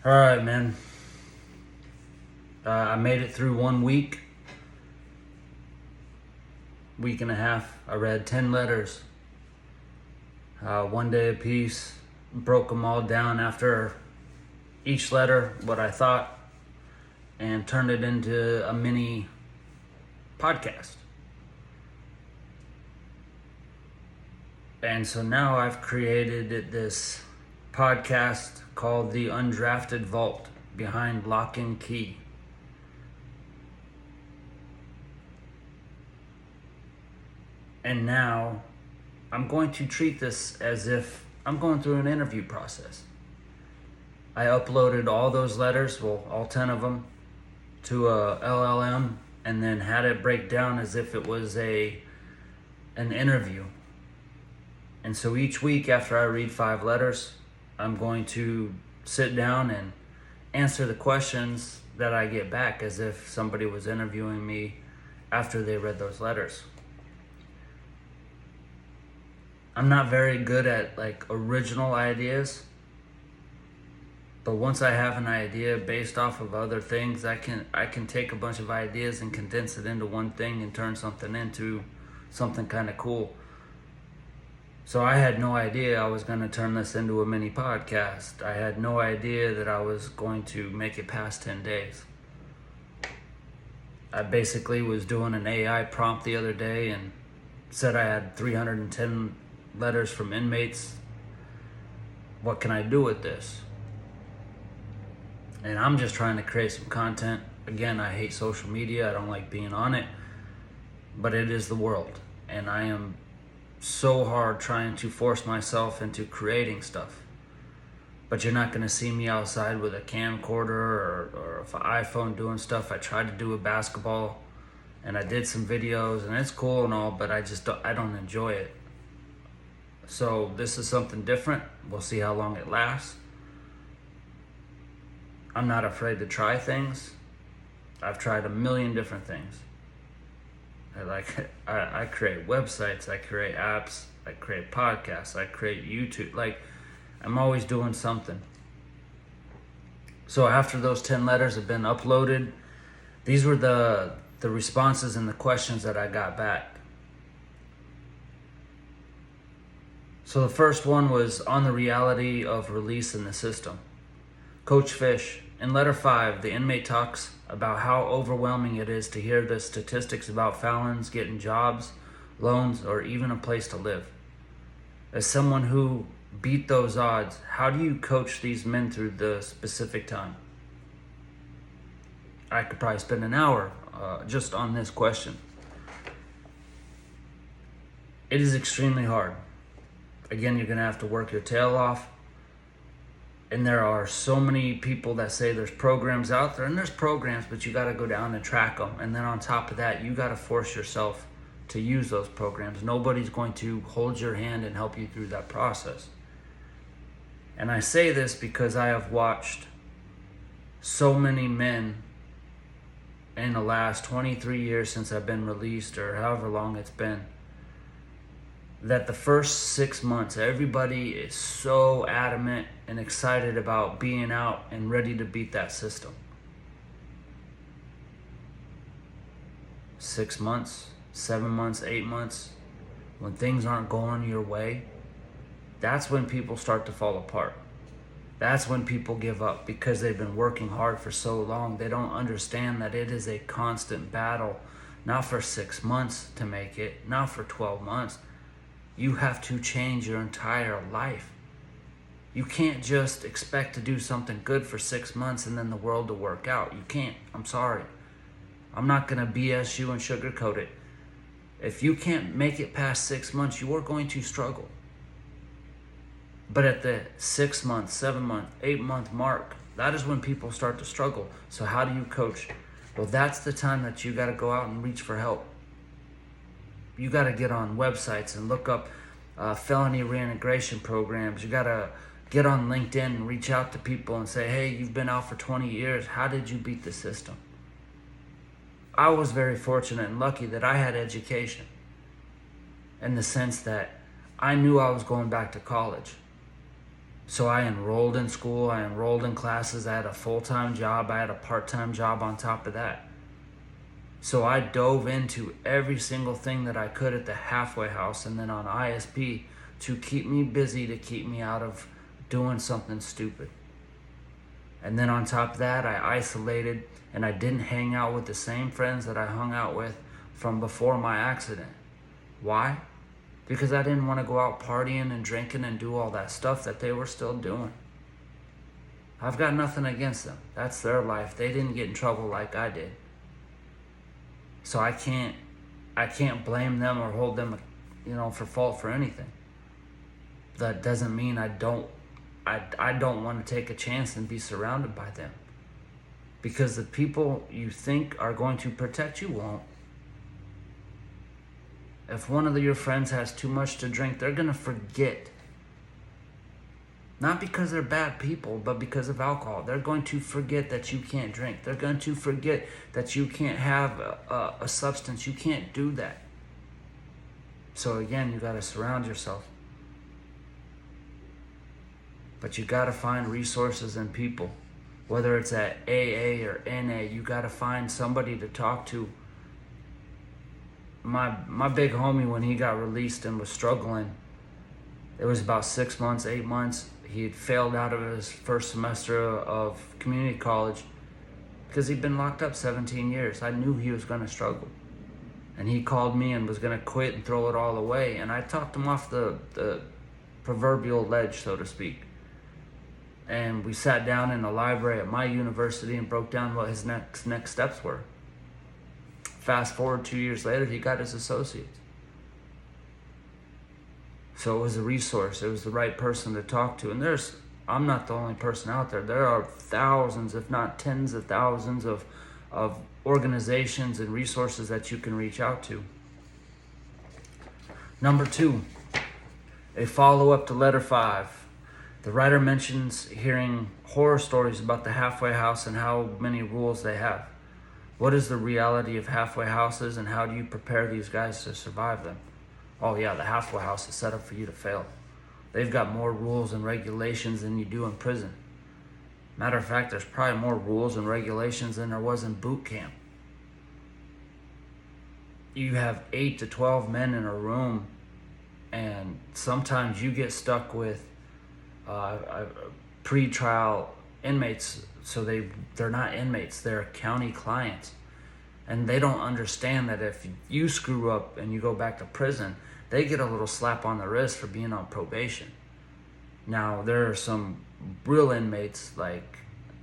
All right, man. I made it through 1 week, week and a half. I read 10 letters, 1 day apiece. Broke them all down after each letter, what I thought, and turned it into a mini podcast. And so now I've created this podcast called the UnDrafted Vault, Behind Lock and Key. And now I'm going to treat this as if I'm going through an interview process. I uploaded all those letters, well, all 10 of them, to a LLM, and then had it break down as if it was an interview. And so each week after I read 5 letters, I'm going to sit down and answer the questions that I get back as if somebody was interviewing me after they read those letters. I'm not very good at original ideas, but once I have an idea based off of other things, I can take a bunch of ideas and condense it into one thing and turn something into something kind of cool. So I had no idea I was going to turn this into a mini podcast. I had no idea that I was going to make it past 10 days. I basically was doing an AI prompt the other day and said I had 310 letters from inmates. What can I do with this? And I'm just trying to create some content. Again, I hate social media. I don't like being on it. But it is the world. And I am so hard trying to force myself into creating stuff. But you're not going to see me outside with a camcorder or an iPhone doing stuff. I tried to do a basketball and I did some videos and it's cool and all, but I don't enjoy it. So this is something different. We'll see how long it lasts. I'm not afraid to try things. I've tried a million different things. I create websites, I create apps, I create podcasts, I create YouTube. I'm always doing something. So after those 10 letters have been uploaded, these were the responses and the questions that I got back. So the first one was on the reality of release in the system. Coach Fish, in letter 5, the inmate talks about how overwhelming it is to hear the statistics about felons getting jobs, loans, or even a place to live. As someone who beat those odds, how do you coach these men through the specific time? I could probably spend an hour just on this question. It is extremely hard. Again, you're going to have to work your tail off. And there are so many people that say there's programs out there, and there's programs, but you got to go down and track them. And then on top of that, you got to force yourself to use those programs. Nobody's going to hold your hand and help you through that process. And I say this because I have watched so many men in the last 23 years since I've been released, or however long it's been, that the first 6 months, everybody is so adamant and excited about being out and ready to beat that system. 6 months, 7 months, 8 months, when things aren't going your way, that's when people start to fall apart. That's when people give up because they've been working hard for so long. They don't understand that it is a constant battle, not for 6 months to make it, not for 12 months. You have to change your entire life. You can't just expect to do something good for 6 months and then the world to work out. You can't. I'm sorry. I'm not going to BS you and sugarcoat it. If you can't make it past 6 months, you are going to struggle. But at the 6 month, 7 month, 8 month mark, that is when people start to struggle. So how do you coach? Well, that's the time that you got to go out and reach for help. You got to get on websites and look up felony reintegration programs. You got to get on LinkedIn and reach out to people and say, hey, you've been out for 20 years. How did you beat the system? I was very fortunate and lucky that I had education in the sense that I knew I was going back to college. So I enrolled in school, I enrolled in classes, I had a full-time job, I had a part-time job on top of that. So I dove into every single thing that I could at the halfway house and then on ISP to keep me busy, to keep me out of doing something stupid. And then on top of that, I isolated and I didn't hang out with the same friends that I hung out with from before my accident. Why? Because I didn't want to go out partying and drinking and do all that stuff that they were still doing. I've got nothing against them. That's their life. They didn't get in trouble like I did. So I can't blame them or hold them, for fault for anything. That doesn't mean I don't want to take a chance and be surrounded by them. Because the people you think are going to protect you won't. If one of your friends has too much to drink, they're going to forget. Not because they're bad people, but because of alcohol. They're going to forget that you can't drink. They're going to forget that you can't have a substance. You can't do that. So again, you got to surround yourself. But you got to find resources and people. Whether it's at AA or NA, you got to find somebody to talk to. My big homie, when he got released and was struggling, it was about 6 months, 8 months. He had failed out of his first semester of community college because he'd been locked up 17 years. I knew he was going to struggle. And he called me and was going to quit and throw it all away. And I talked him off the proverbial ledge, so to speak. And we sat down in the library at my university and broke down what his next steps were. Fast forward 2 years later, he got his associates. So it was a resource. It was the right person to talk to. And I'm not the only person out there. There are thousands, if not tens of thousands of organizations and resources that you can reach out to. Number 2, a follow-up to letter 5. The writer mentions hearing horror stories about the halfway house and how many rules they have. What is the reality of halfway houses and how do you prepare these guys to survive them? Oh yeah, the halfway house is set up for you to fail. They've got more rules and regulations than you do in prison. Matter of fact, there's probably more rules and regulations than there was in boot camp. You have 8 to 12 men in a room, and sometimes you get stuck with pre-trial inmates. So they're not inmates, they're county clients. And they don't understand that if you screw up and you go back to prison, they get a little slap on the wrist for being on probation. Now, there are some real inmates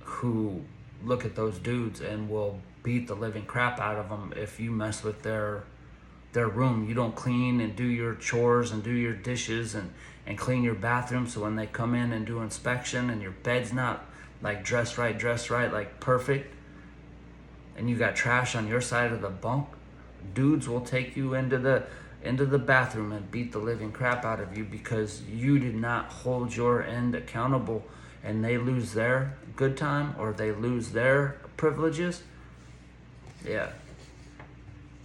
who look at those dudes and will beat the living crap out of them if you mess with their room. You don't clean and do your chores and do your dishes and clean your bathroom, so when they come in and do inspection and your bed's not dressed right, perfect, and you got trash on your side of the bunk, dudes will take you into the bathroom and beat the living crap out of you because you did not hold your end accountable, and they lose their good time or they lose their privileges. Yeah.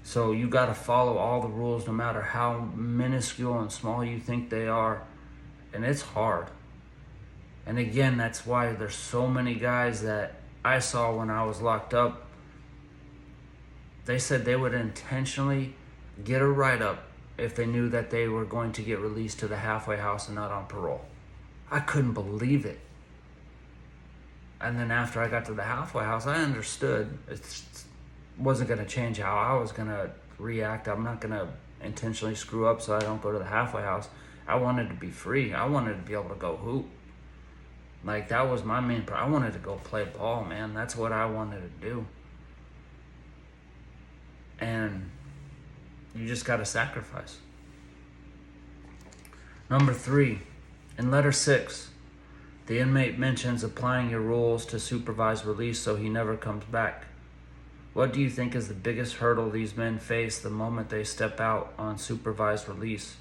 So you got to follow all the rules no matter how minuscule and small you think they are, and it's hard. And again, that's why there's so many guys that I saw when I was locked up. They said they would intentionally get a write-up if they knew that they were going to get released to the halfway house and not on parole. I couldn't believe it. And then after I got to the halfway house, I understood it wasn't going to change how I was going to react. I'm not going to intentionally screw up so I don't go to the halfway house. I wanted to be free. I wanted to be able to go hoop. That was my main problem. I wanted to go play ball, man. That's what I wanted to do. And you just got to sacrifice. Number 3, in letter 6, the inmate mentions applying your rules to supervised release so he never comes back. What do you think is the biggest hurdle these men face the moment they step out on supervised release?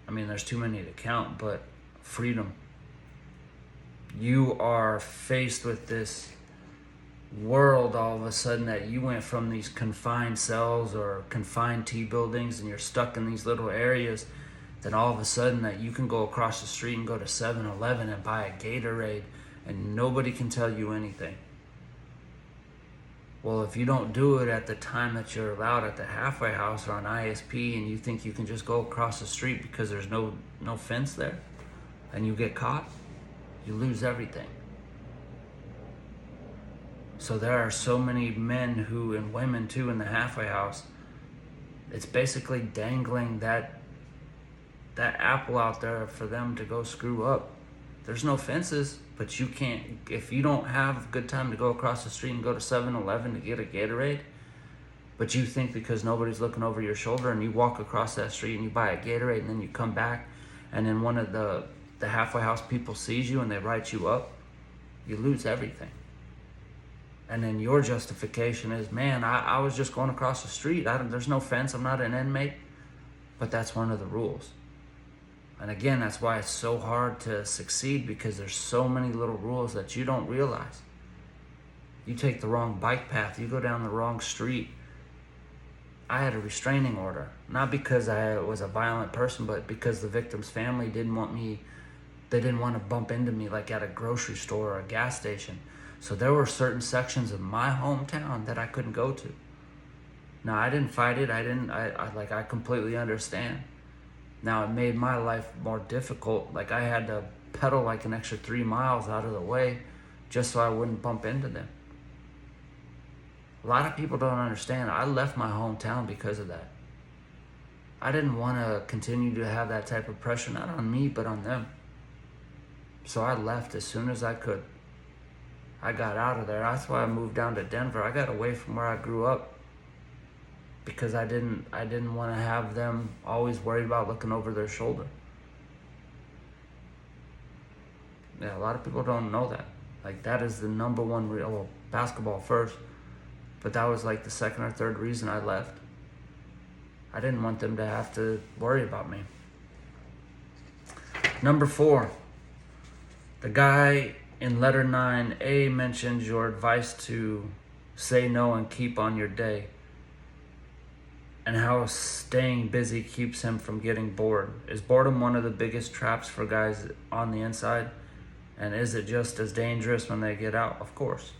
I mean, there's too many to count, but freedom. You are faced with this world all of a sudden that you went from these confined cells or confined T buildings and you're stuck in these little areas then all of a sudden that you can go across the street and go to 7-Eleven and buy a Gatorade and nobody can tell you anything. Well, if you don't do it at the time that you're allowed at the halfway house or on ISP, and you think you can just go across the street because there's no fence there, and you get caught, you lose everything. So there are so many men who, and women too, in the halfway house, it's basically dangling that apple out there for them to go screw up. There's no fences, but you can't, if you don't have a good time to go across the street and go to 7-Eleven to get a Gatorade, but you think because nobody's looking over your shoulder and you walk across that street and you buy a Gatorade and then you come back and then one of the halfway house people sees you and they write you up, you lose everything. And then your justification is, man, I was just going across the street. There's no fence. I'm not an inmate. But that's one of the rules. And again, that's why it's so hard to succeed, because there's so many little rules that you don't realize. You take the wrong bike path. You go down the wrong street. I had a restraining order. Not because I was a violent person, but because the victim's family didn't want to bump into me like at a grocery store or a gas station. So there were certain sections of my hometown that I couldn't go to. Now, I didn't fight it. I completely understand. Now, it made my life more difficult. Like, I had to pedal like an extra 3 miles out of the way just so I wouldn't bump into them. A lot of people don't understand. I left my hometown because of that. I didn't want to continue to have that type of pressure, not on me, but on them. So I left as soon as I could. I got out of there. That's why I moved down to Denver. I got away from where I grew up because I didn't want to have them always worried about looking over their shoulder. Yeah, a lot of people don't know that. Like, that is the number one well, basketball first, but that was like the second or third reason I left. I didn't want them to have to worry about me. Number 4, the guy in letter 9A mentions your advice to say no and keep on your day, and how staying busy keeps him from getting bored. Is boredom one of the biggest traps for guys on the inside? And is it just as dangerous when they get out? Of course.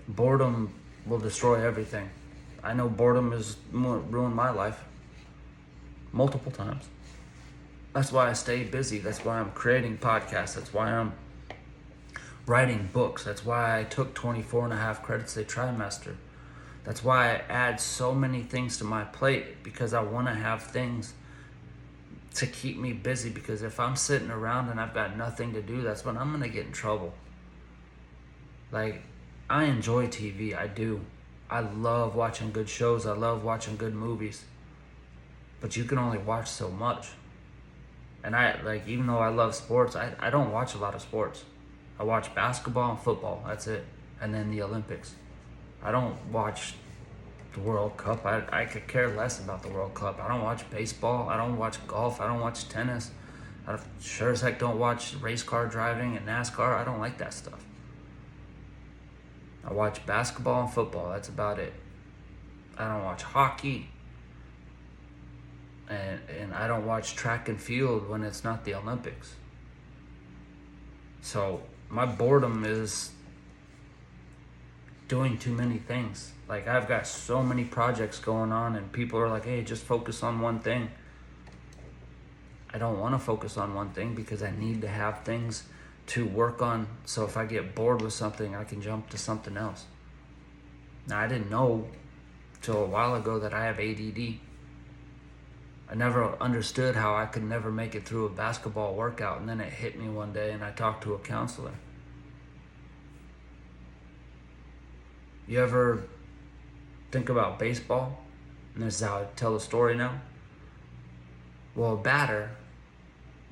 Boredom will destroy everything. I know boredom has ruined my life multiple times. That's why I stay busy. That's why I'm creating podcasts. That's why I'm writing books. That's why I took 24.5 credits a trimester. That's why I add so many things to my plate, because I want to have things to keep me busy. Because if I'm sitting around and I've got nothing to do, that's when I'm going to get in trouble. Like, I enjoy TV. I do. I love watching good shows. I love watching good movies. But you can only watch so much. And even though I love sports, I don't watch a lot of sports. I watch basketball and football. That's it. And then the Olympics. I don't watch the World Cup. I could care less about the World Cup. I don't watch baseball. I don't watch golf. I don't watch tennis. I sure as heck don't watch race car driving and NASCAR. I don't like that stuff. I watch basketball and football. That's about it. I don't watch hockey. And I don't watch track and field when it's not the Olympics. So my boredom is doing too many things. Like, I've got so many projects going on and people are like, hey, just focus on one thing. I don't want to focus on one thing because I need to have things to work on, so if I get bored with something, I can jump to something else. Now, I didn't know till a while ago that I have ADD. I never understood how I could never make it through a basketball workout, and then it hit me one day and I talked to a counselor. You ever think about baseball? And this is how I tell the story now. Well, a batter,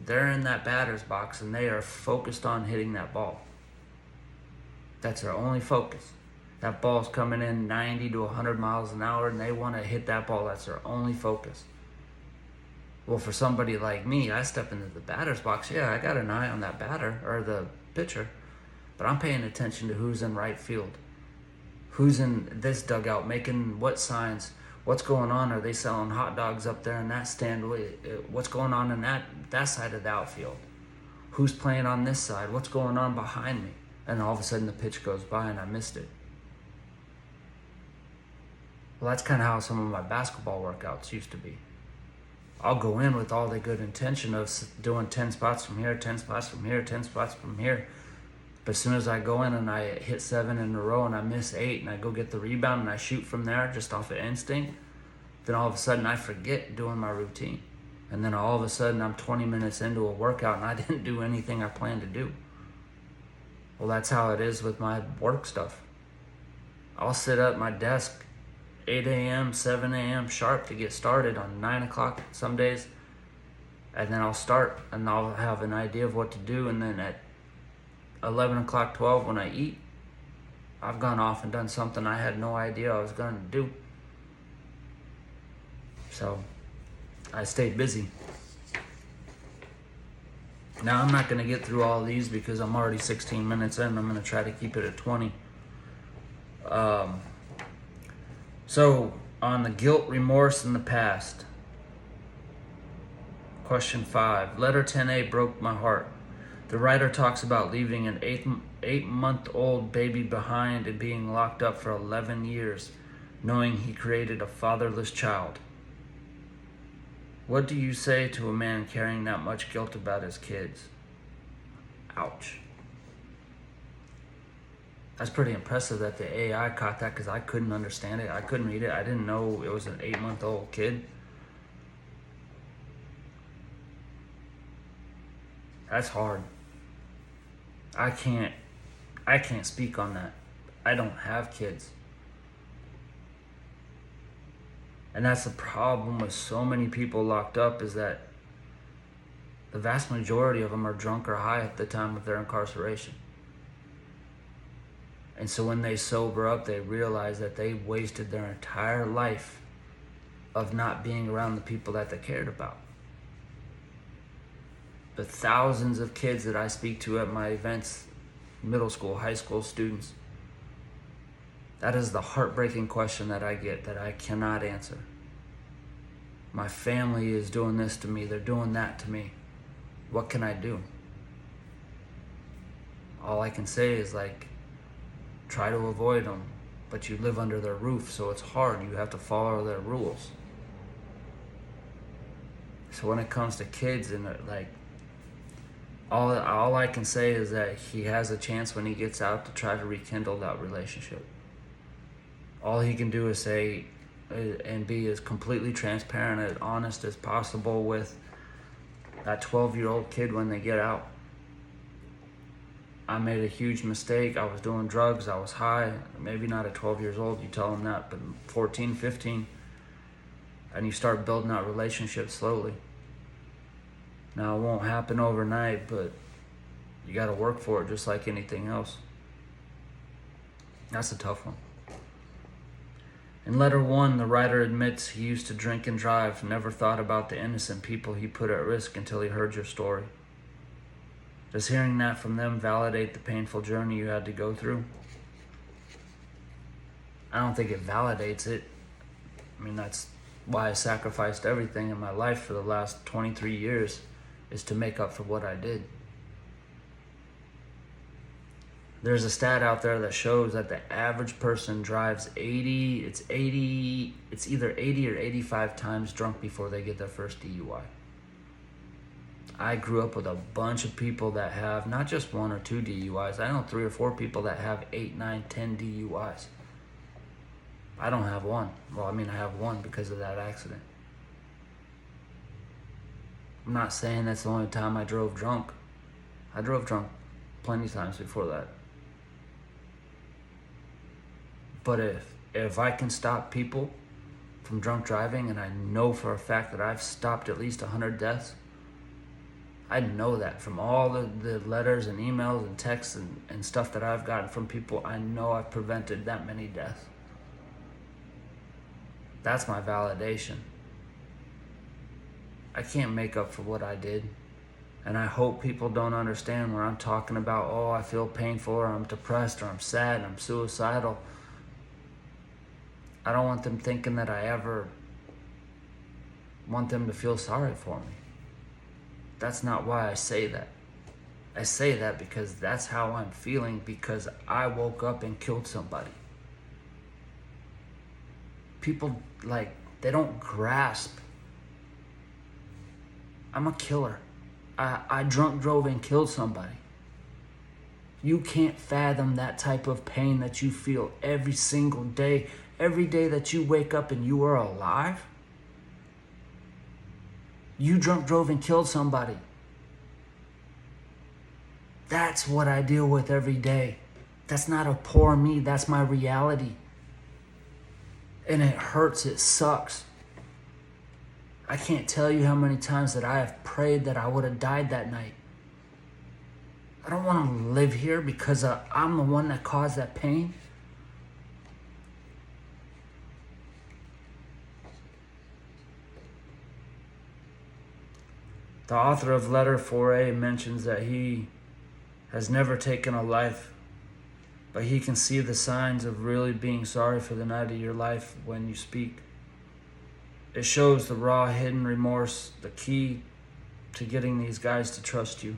they're in that batter's box and they are focused on hitting that ball. That's their only focus. That ball's coming in 90 to 100 miles an hour and they want to hit that ball. That's their only focus. Well, for somebody like me, I step into the batter's box. Yeah, I got an eye on that batter or the pitcher, but I'm paying attention to who's in right field. Who's in this dugout making what signs? What's going on? Are they selling hot dogs up there in that stand? What's going on in that side of the outfield? Who's playing on this side? What's going on behind me? And all of a sudden the pitch goes by and I missed it. Well, that's kind of how some of my basketball workouts used to be. I'll go in with all the good intention of doing 10 spots from here, 10 spots from here, 10 spots from here. But as soon as I go in and I hit 7 in a row and I miss 8 and I go get the rebound and I shoot from there just off of instinct, then all of a sudden I forget doing my routine. And then all of a sudden I'm 20 minutes into a workout and I didn't do anything I planned to do. Well, that's how it is with my work stuff. I'll sit at my desk 8 a.m., 7 a.m. sharp to get started on 9 o'clock some days. And then I'll start and I'll have an idea of what to do. And then at 11 o'clock, 12 when I eat, I've gone off and done something I had no idea I was going to do. So I stayed busy. Now I'm not going to get through all these because I'm already 16 minutes in. I'm going to try to keep it at 20. So, on the guilt, remorse, and the past. Question 5. Letter 10A broke my heart. The writer talks about leaving an 8-month-old baby behind and being locked up for 11 years, knowing he created a fatherless child. What do you say to a man carrying that much guilt about his kids? Ouch. That's pretty impressive that the AI caught that because I couldn't understand it. I couldn't read it. I didn't know it was an 8-month-old kid. That's hard. I can't speak on that. I don't have kids. And that's the problem with so many people locked up, is that the vast majority of them are drunk or high at the time of their incarceration. And so when they sober up, they realize that they wasted their entire life of not being around the people that they cared about. The thousands of kids that I speak to at my events, middle school, high school students, that is the heartbreaking question that I get that I cannot answer. My family is doing this to me. They're doing that to me. What can I do? All I can say is try to avoid them, but you live under their roof, so it's hard. You have to follow their rules. So when it comes to kids, and all I can say is that he has a chance when he gets out to try to rekindle that relationship. All he can do is say and be as completely transparent and honest as possible with that 12-year-old kid when they get out. I made a huge mistake. I was doing drugs. I was high. Maybe not at 12 years old, you tell them that, but 14, 15. And you start building that relationship slowly. Now, it won't happen overnight, but you got to work for it just like anything else. That's a tough one. In letter 1, the writer admits he used to drink and drive, never thought about the innocent people he put at risk until he heard your story. Does hearing that from them validate the painful journey you had to go through? I don't think it validates it. I mean, that's why I sacrificed everything in my life for the last 23 years, is to make up for what I did. There's a stat out there that shows that the average person drives it's either 80 or 85 times drunk before they get their first DUI. I grew up with a bunch of people that have not just 1 or 2 DUIs. I know 3 or 4 people that have 8, 9, 10 DUIs. I don't have one. Well, I mean, I have one because of that accident. I'm not saying that's the only time I drove drunk. I drove drunk plenty of times before that. But if I can stop people from drunk driving, and I know for a fact that I've stopped at least 100 deaths, I know that from all the letters and emails and texts and stuff that I've gotten from people. I know I've prevented that many deaths. That's my validation. I can't make up for what I did. And I hope people don't understand when I'm talking about, oh, I feel painful, or I'm depressed, or I'm sad, and I'm suicidal. I don't want them thinking that I ever want them to feel sorry for me. That's not why I say that. I say that because that's how I'm feeling, because I woke up and killed somebody. People, like, they don't grasp. I'm a killer. I drunk drove and killed somebody. You can't fathom that type of pain that you feel every single day. Every day that you wake up and you are alive. You drunk drove and killed somebody. That's what I deal with every day. That's not a poor me. That's my reality. And it hurts. It sucks. I can't tell you how many times that I have prayed that I would have died that night. I don't want to live here because I'm the one that caused that pain. The author of Letter 4A mentions that he has never taken a life, but he can see the signs of really being sorry for the night of your life when you speak. It shows the raw, hidden remorse, the key to getting these guys to trust you.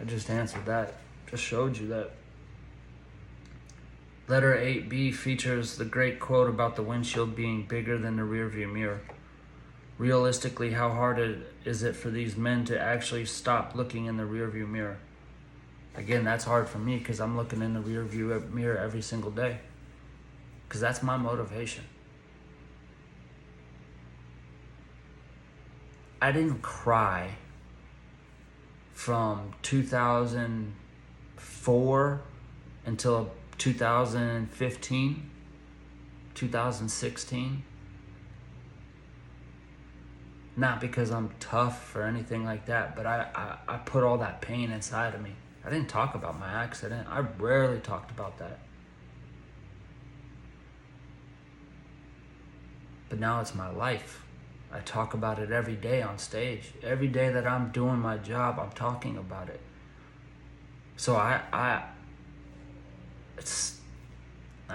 I just answered that. Just showed you that. Letter 8B features the great quote about the windshield being bigger than the rearview mirror. Realistically, how hard is it for these men to actually stop looking in the rearview mirror? Again, that's hard for me because I'm looking in the rearview mirror every single day. Because that's my motivation. I didn't cry from 2004 until 2015, 2016. Not because I'm tough or anything like that, but I put all that pain inside of me. I didn't talk about my accident. I rarely talked about that. But now it's my life. I talk about it every day on stage. Every day that I'm doing my job, I'm talking about it. So I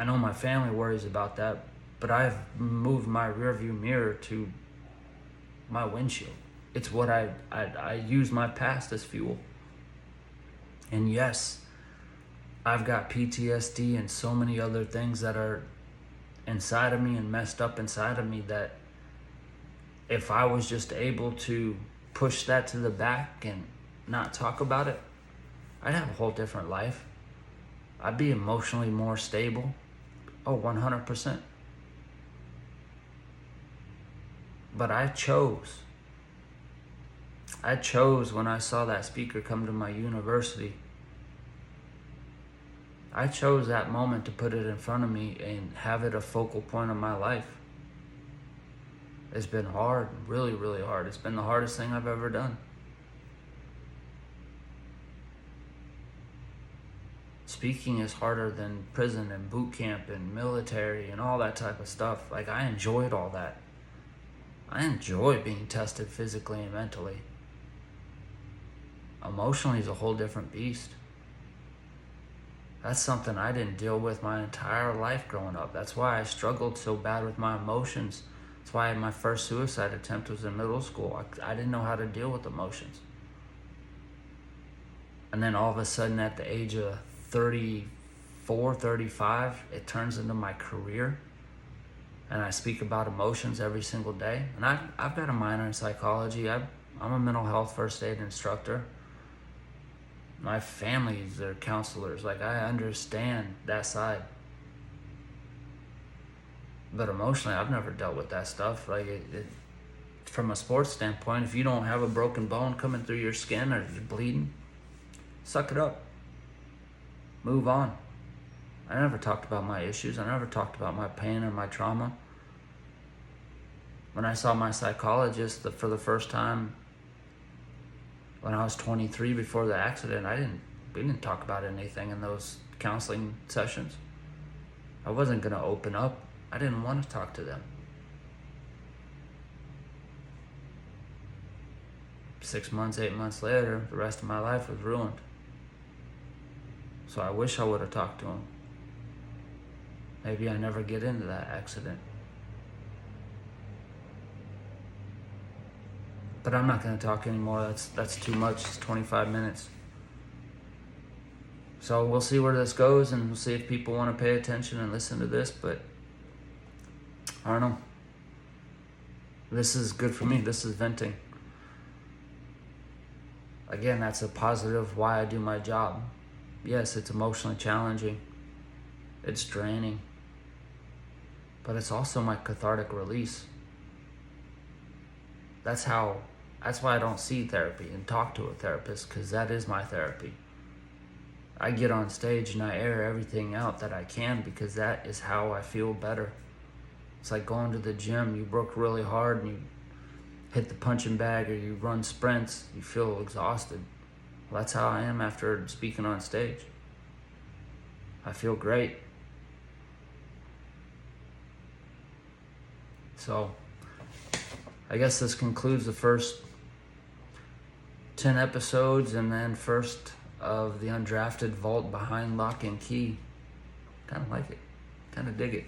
know my family worries about that, but I've moved my rearview mirror to my windshield. It's what I use my past as fuel. And yes, I've got PTSD and so many other things that are inside of me and messed up inside of me that if I was just able to push that to the back and not talk about it, I'd have a whole different life. I'd be emotionally more stable. Oh, 100%. But I chose when I saw that speaker come to my university. I chose that moment to put it in front of me and have it a focal point of my life. It's been hard, really, really hard. It's been the hardest thing I've ever done. Speaking is harder than prison and boot camp and military and all that type of stuff. Like, I enjoyed all that. I enjoy being tested physically and mentally. Emotionally is a whole different beast. That's something I didn't deal with my entire life growing up. That's why I struggled so bad with my emotions. That's why my first suicide attempt was in middle school. I didn't know how to deal with emotions. And then all of a sudden at the age of 34, 35, it turns into my career. And I speak about emotions every single day. And I've got a minor in psychology. I'm a mental health first aid instructor. My family's their counselors. Like, I understand that side. But emotionally, I've never dealt with that stuff. Like, from a sports standpoint, if you don't have a broken bone coming through your skin or you're bleeding, suck it up. Move on. I never talked about my issues. I never talked about my pain or my trauma. When I saw my psychologist for the first time when I was 23 before the accident, we didn't talk about anything in those counseling sessions. I wasn't going to open up. I didn't want to talk to them. 6 months, 8 months later, the rest of my life was ruined. So I wish I would have talked to him. Maybe I never get into that accident. But I'm not going to talk anymore. That's too much. It's 25 minutes. So we'll see where this goes, and we'll see if people want to pay attention and listen to this. But I don't know. This is good for me. This is venting. Again, that's a positive why I do my job. Yes, it's emotionally challenging. It's draining. But it's also my cathartic release. That's why I don't see therapy and talk to a therapist, because that is my therapy. I get on stage and I air everything out that I can, because that is how I feel better. It's like going to the gym. You work really hard and you hit the punching bag, or you run sprints, you feel exhausted. Well, that's how I am after speaking on stage. I feel great. So I guess this concludes the first 10 episodes, and then first of the UnDrafted Vault behind lock and key. Kind of like it. Kind of dig it.